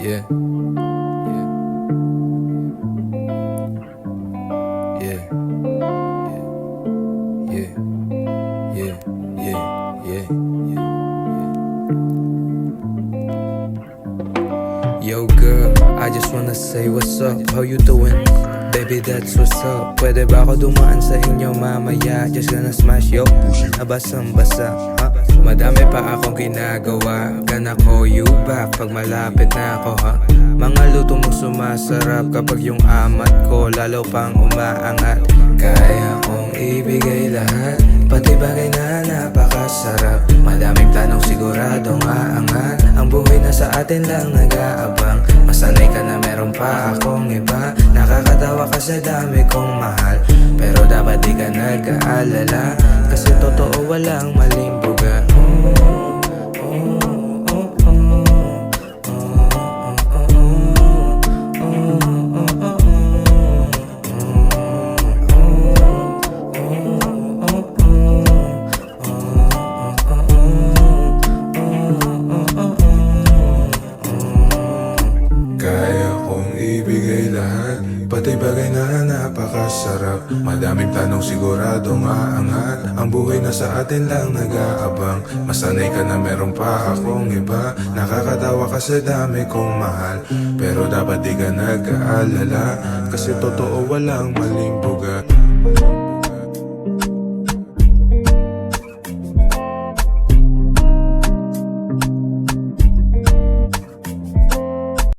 Yeah. Yeah. Yeah. Yeah. Yeah. Yeah. Yo girl, I just wanna say what's up, how you doing? Baby, that's what's up. Pwede ba ako dumaan sa inyo mamaya? Just gonna smash yo, nabasang-basa ha? Madami pa akong ginagawa. Gonna call you back pag malapit na ako ha? Mga luto mo sumasarap kapag yung amat ko lalo pang umaangat. Kaya kong ibigay lahat, pati bagay na napakasarap. Madaming planong siguradong aangat. Ang buhay na sa atin lang nag-aabang. Masanay ka na meron pa akong iba. Nakakatawa ka sa dami kong mahal, pero dapat di ka nag-aalala, kasi totoo walang maling buga. Kaya kong ibigay lahat, pati bagay na napakasarap. Madaming tanong siguradong aangat. Ang buhay na sa atin lang nag-aabang. Masanay ka na meron pa akong iba. Nakakatawa ka sa dami kong mahal, pero dapat di ka nag-aalala, kasi totoo walang maling buga.